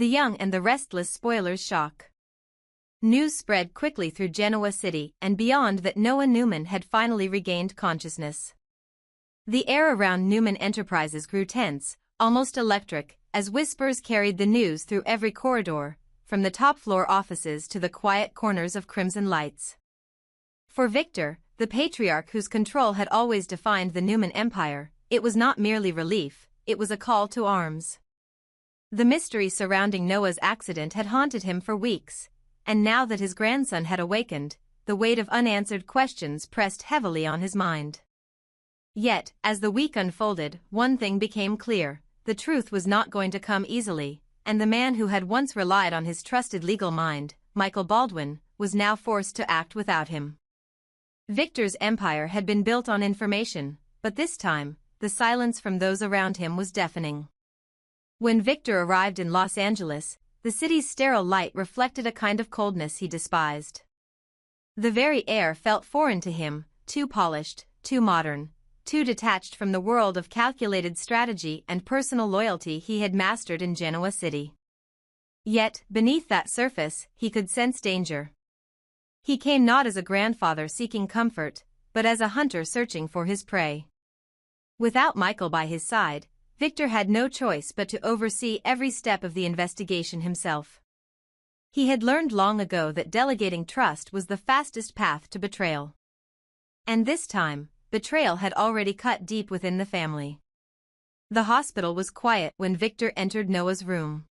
The Young and the Restless spoilers shock. News spread quickly through Genoa City and beyond that Noah Newman had finally regained consciousness. The air around Newman Enterprises grew tense, almost electric, as whispers carried the news through every corridor, from the top-floor offices to the quiet corners of Crimson Lights. For Victor, the patriarch whose control had always defined the Newman Empire, it was not merely relief, it was a call to arms. The mystery surrounding Noah's accident had haunted him for weeks, and now that his grandson had awakened, the weight of unanswered questions pressed heavily on his mind. Yet, as the week unfolded, one thing became clear: the truth was not going to come easily, and the man who had once relied on his trusted legal mind, Michael Baldwin, was now forced to act without him. Victor's empire had been built on information, but this time, the silence from those around him was deafening. When Victor arrived in Los Angeles, the city's sterile light reflected a kind of coldness he despised. The very air felt foreign to him, too polished, too modern, too detached from the world of calculated strategy and personal loyalty he had mastered in Genoa City. Yet, beneath that surface, he could sense danger. He came not as a grandfather seeking comfort, but as a hunter searching for his prey. Without Michael by his side, Victor had no choice but to oversee every step of the investigation himself. He had learned long ago that delegating trust was the fastest path to betrayal. And this time, betrayal had already cut deep within the family. The hospital was quiet when Victor entered Noah's room.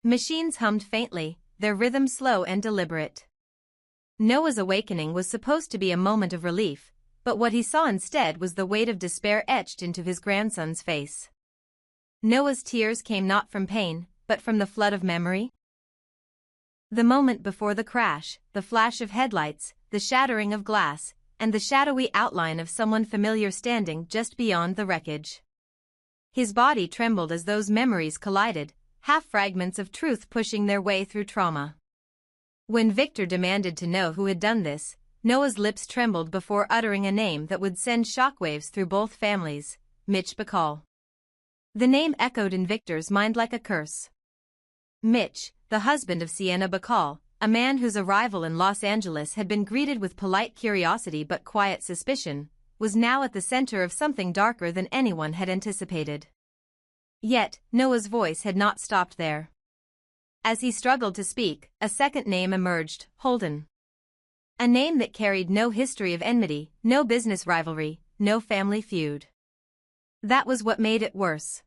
Machines hummed faintly, their rhythm slow and deliberate. Noah's awakening was supposed to be a moment of relief, but what he saw instead was the weight of despair etched into his grandson's face. Noah's tears came not from pain, but from the flood of memory. The moment before the crash, the flash of headlights, the shattering of glass, and the shadowy outline of someone familiar standing just beyond the wreckage. His body trembled as those memories collided, half fragments of truth pushing their way through trauma. When Victor demanded to know who had done this, Noah's lips trembled before uttering a name that would send shockwaves through both families: Mitch Bacall. The name echoed in Victor's mind like a curse. Mitch, the husband of Sienna Bacall, a man whose arrival in Los Angeles had been greeted with polite curiosity but quiet suspicion, was now at the center of something darker than anyone had anticipated. Yet, Noah's voice had not stopped there. As he struggled to speak, a second name emerged: Holden. A name that carried no history of enmity, no business rivalry, no family feud. That was what made it worse.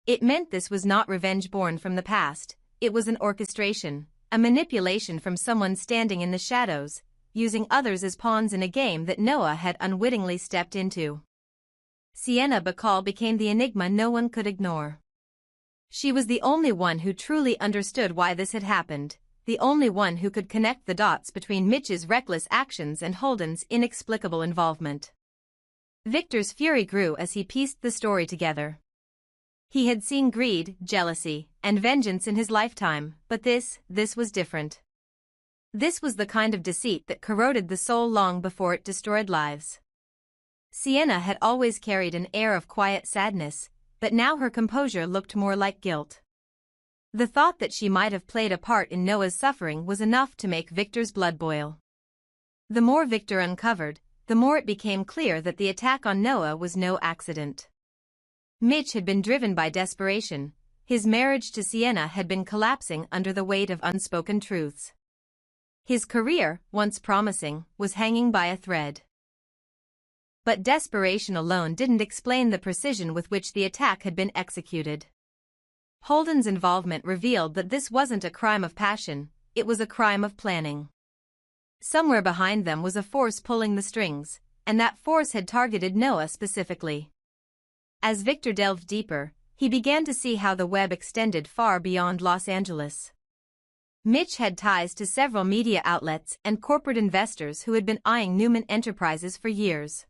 It meant this was not revenge born from the past, it was an orchestration, a manipulation from someone standing in the shadows, using others as pawns in a game that Noah had unwittingly stepped into. Sienna Bacall became the enigma no one could ignore. She was the only one who truly understood why this had happened, the only one who could connect the dots between Mitch's reckless actions and Holden's inexplicable involvement. Victor's fury grew as he pieced the story together. He had seen greed, jealousy, and vengeance in his lifetime, but this was different. This was the kind of deceit that corroded the soul long before it destroyed lives. Sienna had always carried an air of quiet sadness, but now her composure looked more like guilt. The thought that she might have played a part in Noah's suffering was enough to make Victor's blood boil. The more Victor uncovered, the more it became clear that the attack on Noah was no accident. Mitch had been driven by desperation. His marriage to Sienna had been collapsing under the weight of unspoken truths. His career, once promising, was hanging by a thread. But desperation alone didn't explain the precision with which the attack had been executed. Holden's involvement revealed that this wasn't a crime of passion, it was a crime of planning. Somewhere behind them was a force pulling the strings, and that force had targeted Noah specifically. As Victor delved deeper, he began to see how the web extended far beyond Los Angeles. Mitch had ties to several media outlets and corporate investors who had been eyeing Newman Enterprises for years.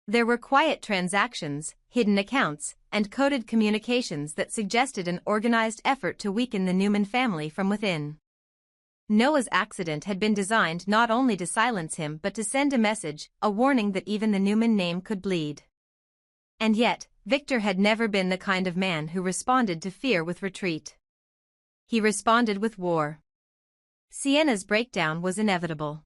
There were quiet transactions, hidden accounts, and coded communications that suggested an organized effort to weaken the Newman family from within. Noah's accident had been designed not only to silence him but to send a message, a warning that even the Newman name could bleed. And yet, Victor had never been the kind of man who responded to fear with retreat. he responded with war. Sienna's breakdown was inevitable.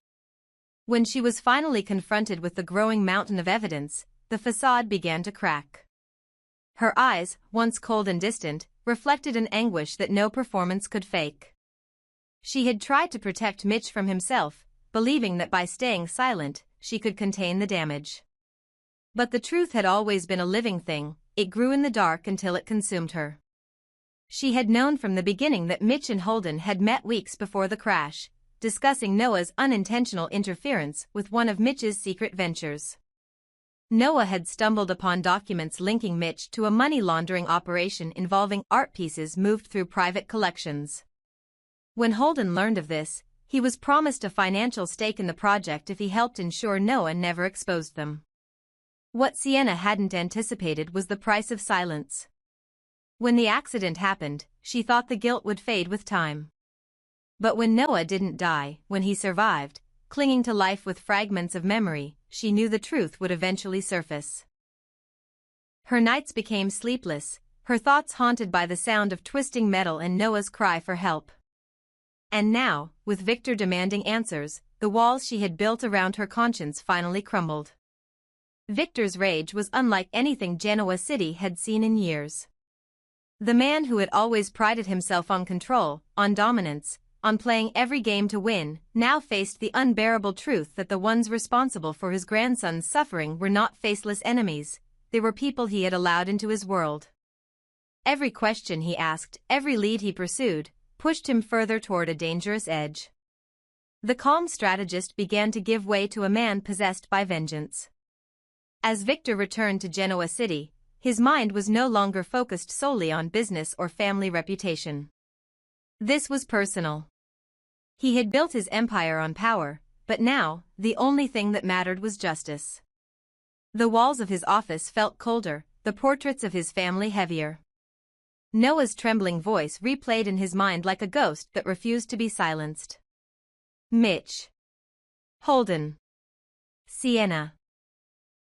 When she was finally confronted with the growing mountain of evidence, the facade began to crack. Her eyes, once cold and distant, reflected an anguish that no performance could fake. She had tried to protect Mitch from himself, believing that by staying silent, she could contain the damage. But the truth had always been a living thing, it grew in the dark until it consumed her. She had known from the beginning that Mitch and Holden had met weeks before the crash, discussing Noah's unintentional interference with one of Mitch's secret ventures. Noah had stumbled upon documents linking Mitch to a money laundering operation involving art pieces moved through private collections. When Holden learned of this, he was promised a financial stake in the project if he helped ensure Noah never exposed them. What Sienna hadn't anticipated was the price of silence. When the accident happened, she thought the guilt would fade with time. But when Noah didn't die, when he survived, clinging to life with fragments of memory, she knew the truth would eventually surface. Her nights became sleepless, her thoughts haunted by the sound of twisting metal and Noah's cry for help. And now, with Victor demanding answers, the walls she had built around her conscience finally crumbled. Victor's rage was unlike anything Genoa City had seen in years. The man who had always prided himself on control, on dominance, on playing every game to win, now faced the unbearable truth that the ones responsible for his grandson's suffering were not faceless enemies, they were people he had allowed into his world. Every question he asked, every lead he pursued, pushed him further toward a dangerous edge. The calm strategist began to give way to a man possessed by vengeance. As Victor returned to Genoa City, his mind was no longer focused solely on business or family reputation. This was personal. He had built his empire on power, but now, the only thing that mattered was justice. The walls of his office felt colder, the portraits of his family heavier. Noah's trembling voice replayed in his mind like a ghost that refused to be silenced. Mitch. Holden. Sienna.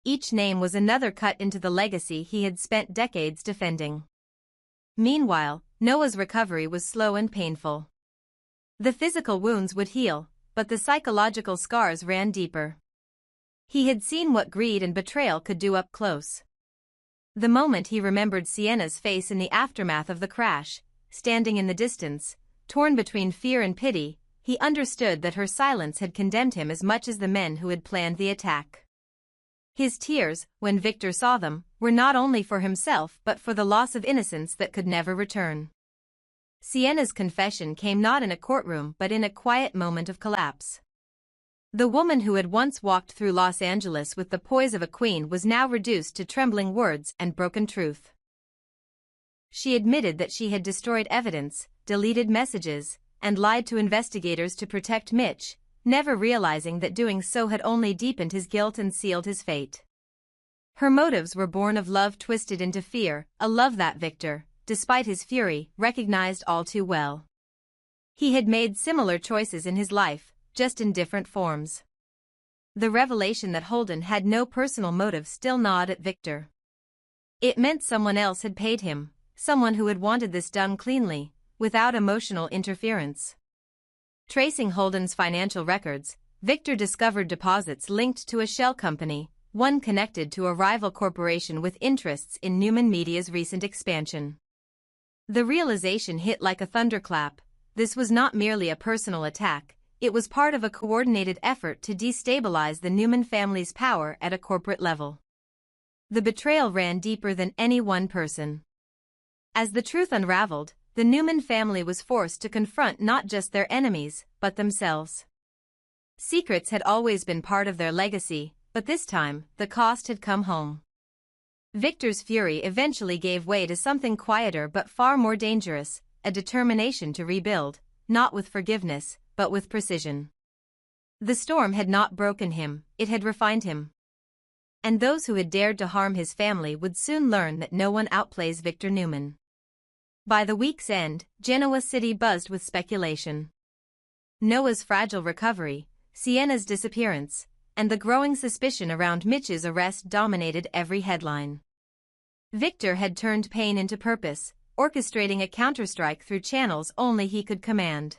Each name was another cut into the legacy he had spent decades defending. Meanwhile, Noah's recovery was slow and painful. The physical wounds would heal, but the psychological scars ran deeper. He had seen what greed and betrayal could do up close. The moment he remembered Sienna's face in the aftermath of the crash, standing in the distance, torn between fear and pity, he understood that her silence had condemned him as much as the men who had planned the attack. His tears, when Victor saw them, were not only for himself but for the loss of innocence that could never return. Sienna's confession came not in a courtroom but in a quiet moment of collapse. The woman who had once walked through Los Angeles with the poise of a queen was now reduced to trembling words and broken truth. She admitted that she had destroyed evidence, deleted messages, and lied to investigators to protect Mitch, never realizing that doing so had only deepened his guilt and sealed his fate. Her motives were born of love twisted into fear, a love that Victor, despite his fury, recognized all too well. He had made similar choices in his life, just in different forms. The revelation that Holden had no personal motive still gnawed at Victor. It meant someone else had paid him, someone who had wanted this done cleanly, without emotional interference. Tracing Holden's financial records, Victor discovered deposits linked to a shell company, one connected to a rival corporation with interests in Newman Media's recent expansion. The realization hit like a thunderclap. This was not merely a personal attack, it was part of a coordinated effort to destabilize the Newman family's power at a corporate level. The betrayal ran deeper than any one person. As the truth unraveled, the Newman family was forced to confront not just their enemies, but themselves. Secrets had always been part of their legacy, but this time, the cost had come home. Victor's fury eventually gave way to something quieter but far more dangerous, a determination to rebuild, not with forgiveness, but with precision. The storm had not broken him, it had refined him. And those who had dared to harm his family would soon learn that no one outplays Victor Newman. By the week's end, Genoa City buzzed with speculation. Noah's fragile recovery, Sienna's disappearance, and the growing suspicion around Mitch's arrest dominated every headline. Victor had turned pain into purpose, orchestrating a counterstrike through channels only he could command.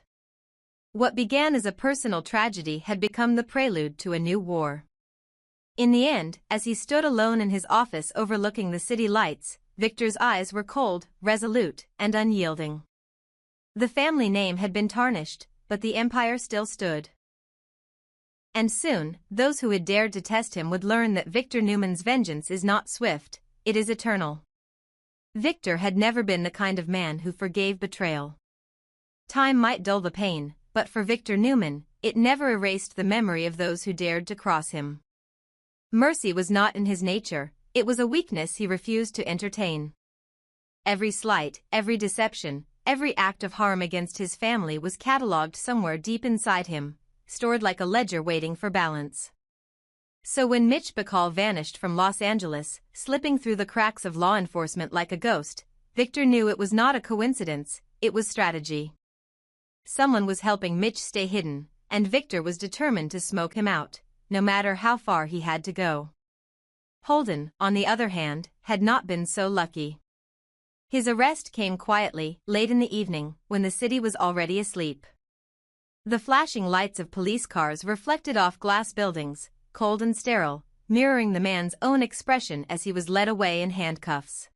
What began as a personal tragedy had become the prelude to a new war. In the end, as he stood alone in his office overlooking the city lights, Victor's eyes were cold, resolute, and unyielding. The family name had been tarnished, but the empire still stood. And soon, those who had dared to test him would learn that Victor Newman's vengeance is not swift, it is eternal. Victor had never been the kind of man who forgave betrayal. Time might dull the pain, but for Victor Newman, it never erased the memory of those who dared to cross him. Mercy was not in his nature, it was a weakness he refused to entertain. Every slight, every deception, every act of harm against his family was catalogued somewhere deep inside him, stored like a ledger waiting for balance. So when Mitch Bacall vanished from Los Angeles, slipping through the cracks of law enforcement like a ghost, Victor knew it was not a coincidence, it was strategy. Someone was helping Mitch stay hidden, and Victor was determined to smoke him out, no matter how far he had to go. Holden, on the other hand, had not been so lucky. His arrest came quietly, late in the evening, when the city was already asleep. The flashing lights of police cars reflected off glass buildings, cold and sterile, mirroring the man's own expression as he was led away in handcuffs.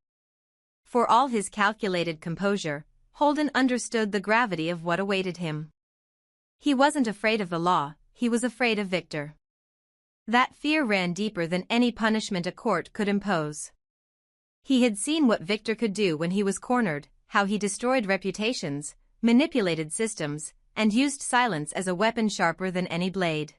For all his calculated composure, Holden understood the gravity of what awaited him. He wasn't afraid of the law, he was afraid of Victor. That fear ran deeper than any punishment a court could impose. He had seen what Victor could do when he was cornered, how he destroyed reputations, manipulated systems, and used silence as a weapon sharper than any blade.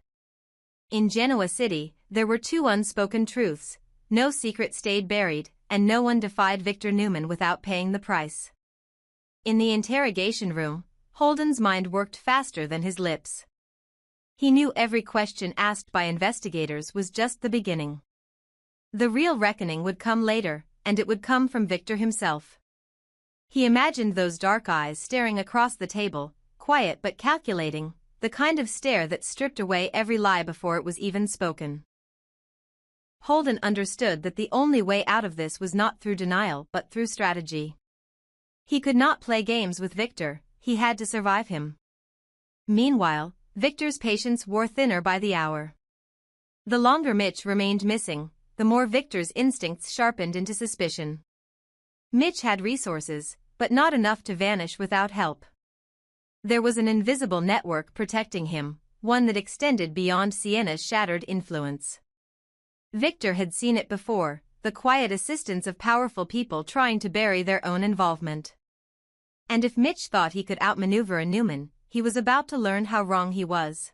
In Genoa City, there were two unspoken truths: no secret stayed buried, and no one defied Victor Newman without paying the price. In the interrogation room, Holden's mind worked faster than his lips. He knew every question asked by investigators was just the beginning. The real reckoning would come later, and it would come from Victor himself. He imagined those dark eyes staring across the table, quiet but calculating, the kind of stare that stripped away every lie before it was even spoken. Holden understood that the only way out of this was not through denial but through strategy. He could not play games with Victor, he had to survive him. Meanwhile, Victor's patience wore thinner by the hour. The longer Mitch remained missing, the more Victor's instincts sharpened into suspicion. Mitch had resources, but not enough to vanish without help. There was an invisible network protecting him, one that extended beyond Sienna's shattered influence. Victor had seen it before, the quiet assistance of powerful people trying to bury their own involvement. And if Mitch thought he could outmaneuver a Newman, he was about to learn how wrong he was.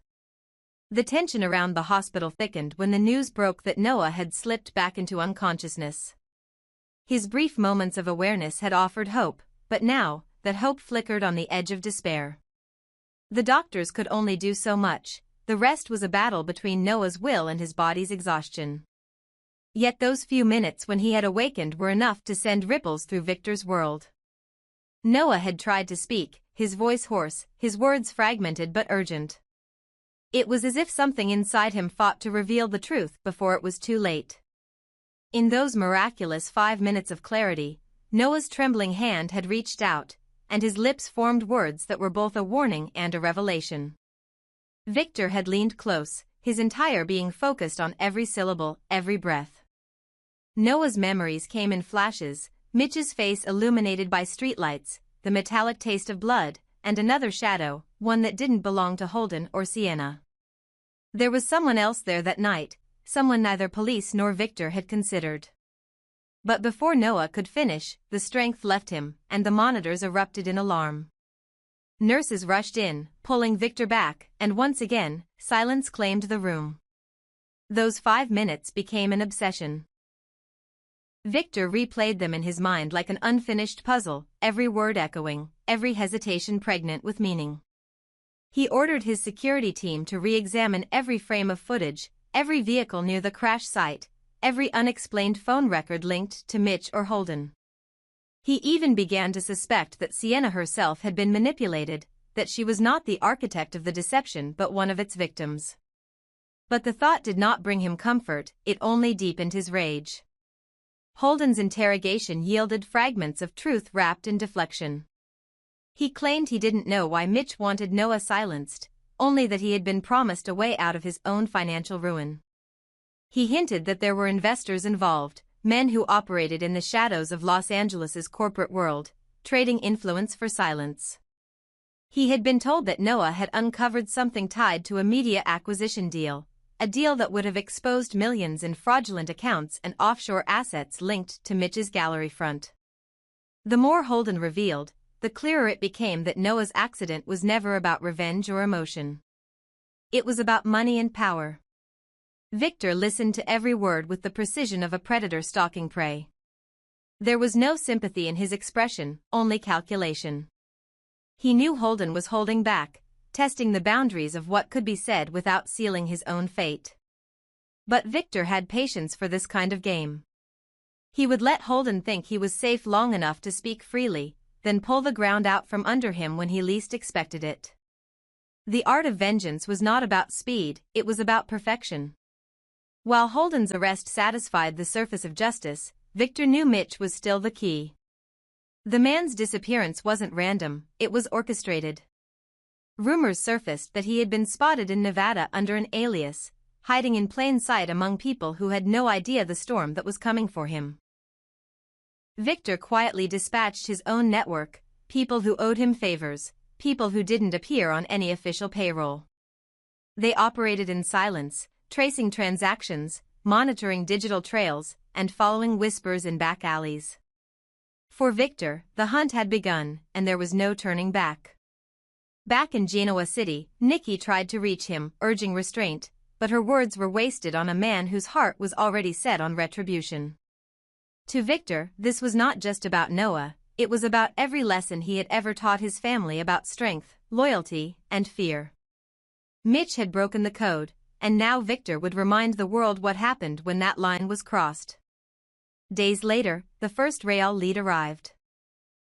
The tension around the hospital thickened when the news broke that Noah had slipped back into unconsciousness. His brief moments of awareness had offered hope, but now, that hope flickered on the edge of despair. The doctors could only do so much, the rest was a battle between Noah's will and his body's exhaustion. Yet those few minutes when he had awakened were enough to send ripples through Victor's world. Noah had tried to speak, his voice hoarse, his words fragmented but urgent. It was as if something inside him fought to reveal the truth before it was too late. In those miraculous 5 minutes of clarity, Noah's trembling hand had reached out, and his lips formed words that were both a warning and a revelation. Victor had leaned close, his entire being focused on every syllable, every breath. Noah's memories came in flashes, Mitch's face illuminated by streetlights, the metallic taste of blood, and another shadow, one that didn't belong to Holden or Sienna. There was someone else there that night, someone neither police nor Victor had considered. But before Noah could finish, the strength left him, and the monitors erupted in alarm. Nurses rushed in, pulling Victor back, and once again, silence claimed the room. Those 5 minutes became an obsession. Victor replayed them in his mind like an unfinished puzzle, every word echoing, every hesitation pregnant with meaning. He ordered his security team to re-examine every frame of footage, every vehicle near the crash site, every unexplained phone record linked to Mitch or Holden. He even began to suspect that Sienna herself had been manipulated, that she was not the architect of the deception but one of its victims. But the thought did not bring him comfort, it only deepened his rage. Holden's interrogation yielded fragments of truth wrapped in deflection. He claimed he didn't know why Mitch wanted Noah silenced, only that he had been promised a way out of his own financial ruin. He hinted that there were investors involved, men who operated in the shadows of Los Angeles's corporate world, trading influence for silence. He had been told that Noah had uncovered something tied to a media acquisition deal, a deal that would have exposed millions in fraudulent accounts and offshore assets linked to Mitch's gallery front. The more Holden revealed, the clearer it became that Noah's accident was never about revenge or emotion. It was about money and power. Victor listened to every word with the precision of a predator stalking prey. There was no sympathy in his expression, only calculation. He knew Holden was holding back, testing the boundaries of what could be said without sealing his own fate. But Victor had patience for this kind of game. He would let Holden think he was safe long enough to speak freely, then pull the ground out from under him when he least expected it. The art of vengeance was not about speed, it was about perfection. While Holden's arrest satisfied the surface of justice, Victor knew Mitch was still the key. The man's disappearance wasn't random, it was orchestrated. Rumors surfaced that he had been spotted in Nevada under an alias, hiding in plain sight among people who had no idea the storm that was coming for him. Victor quietly dispatched his own network, people who owed him favors, people who didn't appear on any official payroll. They operated in silence, tracing transactions, monitoring digital trails, and following whispers in back alleys. For Victor, the hunt had begun, and there was no turning back. Back in Genoa City, Nikki tried to reach him, urging restraint, but her words were wasted on a man whose heart was already set on retribution. To Victor, this was not just about Noah, it was about every lesson he had ever taught his family about strength, loyalty, and fear. Mitch had broken the code, and now Victor would remind the world what happened when that line was crossed. Days later, the first Real lead arrived.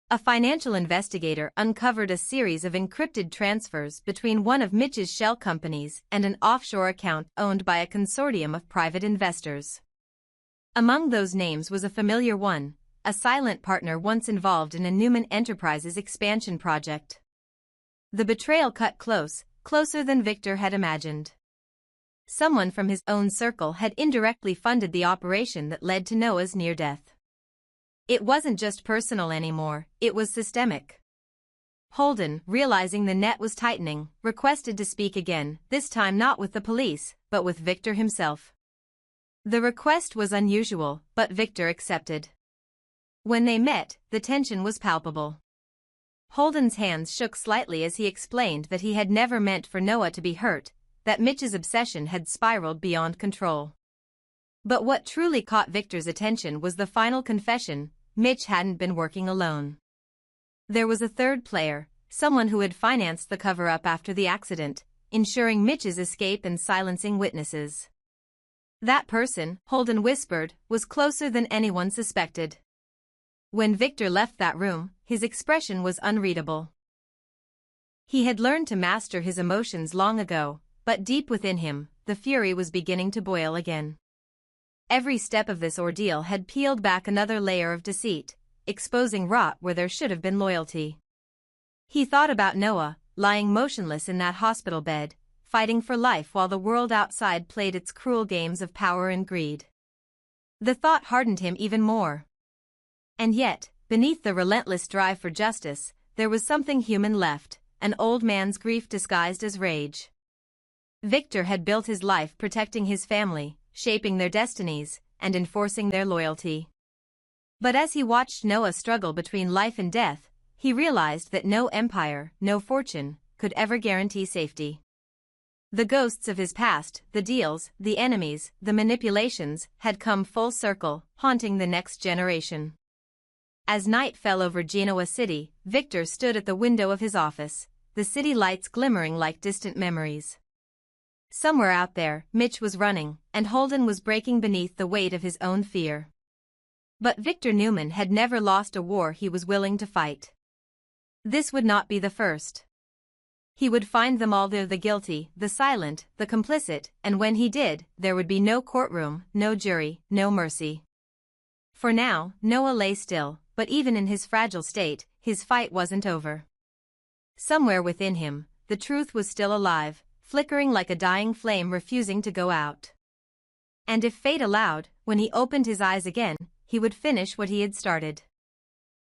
A financial investigator uncovered a series of encrypted transfers between one of Mitch's shell companies and an offshore account owned by a consortium of private investors. Among those names was a familiar one, a silent partner once involved in a Newman Enterprises expansion project. The betrayal cut close, closer than Victor had imagined. Someone from his own circle had indirectly funded the operation that led to Noah's near death. It wasn't just personal anymore, it was systemic. Holden, realizing the net was tightening, requested to speak again, this time not with the police, but with Victor himself. The request was unusual, but Victor accepted. When they met, the tension was palpable. Holden's hands shook slightly as he explained that he had never meant for Noah to be hurt, that Mitch's obsession had spiraled beyond control. But what truly caught Victor's attention was the final confession: Mitch hadn't been working alone. There was a third player, someone who had financed the cover-up after the accident, ensuring Mitch's escape and silencing witnesses. That person, Holden whispered, was closer than anyone suspected. When Victor left that room, his expression was unreadable. He had learned to master his emotions long ago, but deep within him, the fury was beginning to boil again. Every step of this ordeal had peeled back another layer of deceit, exposing rot where there should have been loyalty. He thought about Noah, lying motionless in that hospital bed, fighting for life while the world outside played its cruel games of power and greed. The thought hardened him even more. And yet, beneath the relentless drive for justice, there was something human left, an old man's grief disguised as rage. Victor had built his life protecting his family, shaping their destinies, and enforcing their loyalty. But as he watched Noah struggle between life and death, he realized that no empire, no fortune, could ever guarantee safety. The ghosts of his past, the deals, the enemies, the manipulations, had come full circle, haunting the next generation. As night fell over Genoa City, Victor stood at the window of his office, the city lights glimmering like distant memories. Somewhere out there, Mitch was running, and Holden was breaking beneath the weight of his own fear. But Victor Newman had never lost a war he was willing to fight. This would not be the first. He would find them all there, the guilty, the silent, the complicit, and when he did, there would be no courtroom, no jury, no mercy. For now, Noah lay still, but even in his fragile state, his fight wasn't over. Somewhere within him, the truth was still alive, flickering like a dying flame refusing to go out. And if fate allowed, when he opened his eyes again, he would finish what he had started.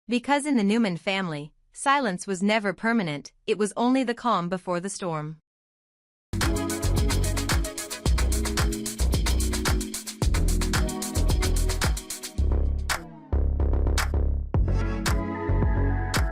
Because in the Newman family, silence was never permanent, it was only the calm before the storm.